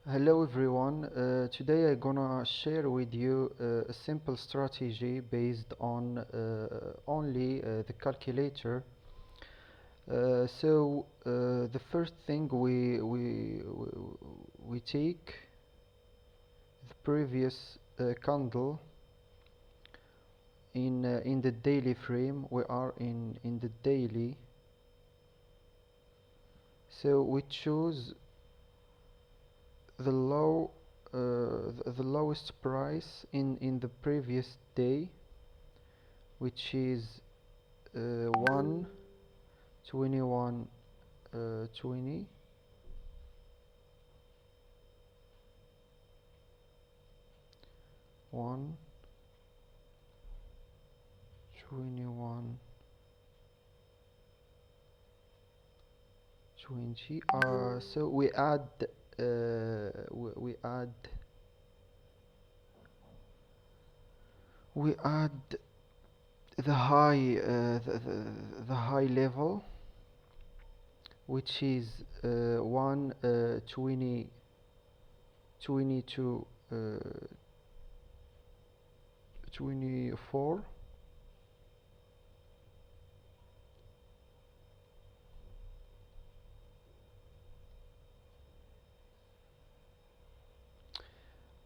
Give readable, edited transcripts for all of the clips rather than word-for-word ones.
Hello everyone. Today I'm gonna share with you a simple strategy based on only the calculator. The first thing we take the previous candle in the daily frame. We are in the daily. So we choose the low the lowest price in the previous day, which is 121 20 1 21 20. So we add we add we add the high the high level, which is 1 20 22 24.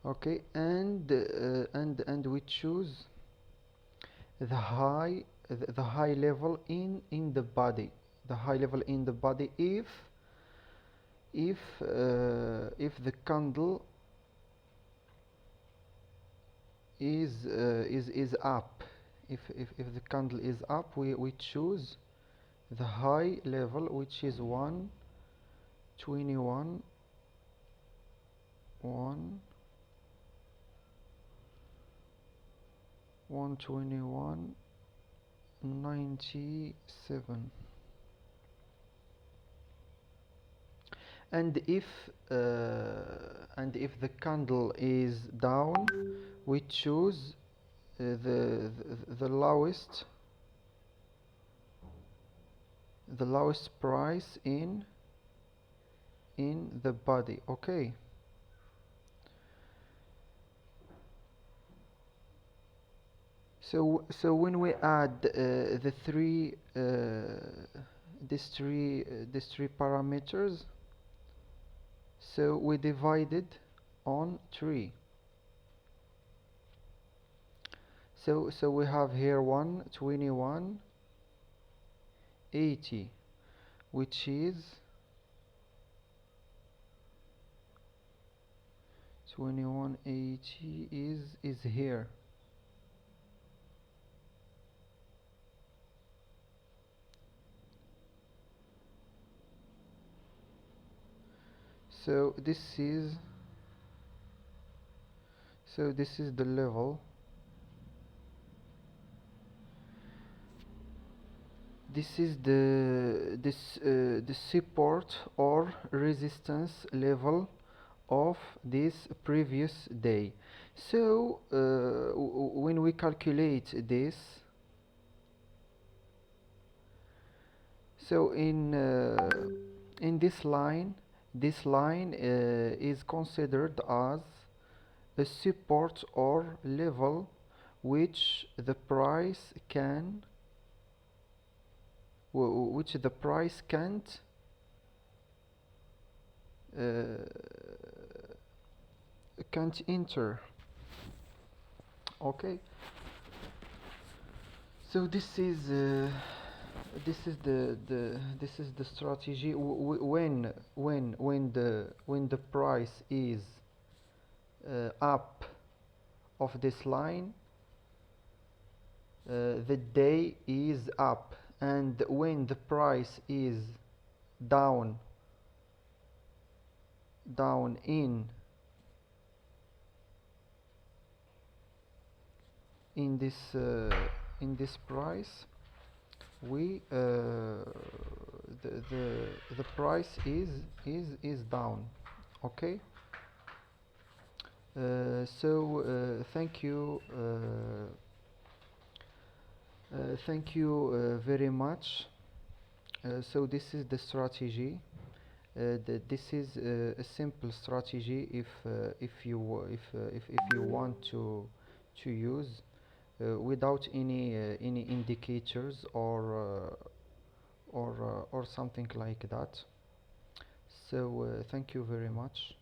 Okay, and we choose the high level in the body, the high level in the body if the candle is up. If the candle is up, we choose the high level, which is 121 1 121 97. And if the candle is down, we choose the lowest price in the body. Okay, so when we add the three these three parameters, so we divided on 3. So we have here 121 80, which is 2180 is here. So this is the level. This is the support or resistance level of this previous day. So when we calculate this, so in this line is considered as a support or level which the price can which the price uh, can't enter. Okay, so this is the strategy. When the price is up of this line, the day is up, and when the price is down in in this price, we the price is down. Okay, thank you very much. So this is the strategy. This is a simple strategy if you want to use without any indicators or something like that. So thank you very much.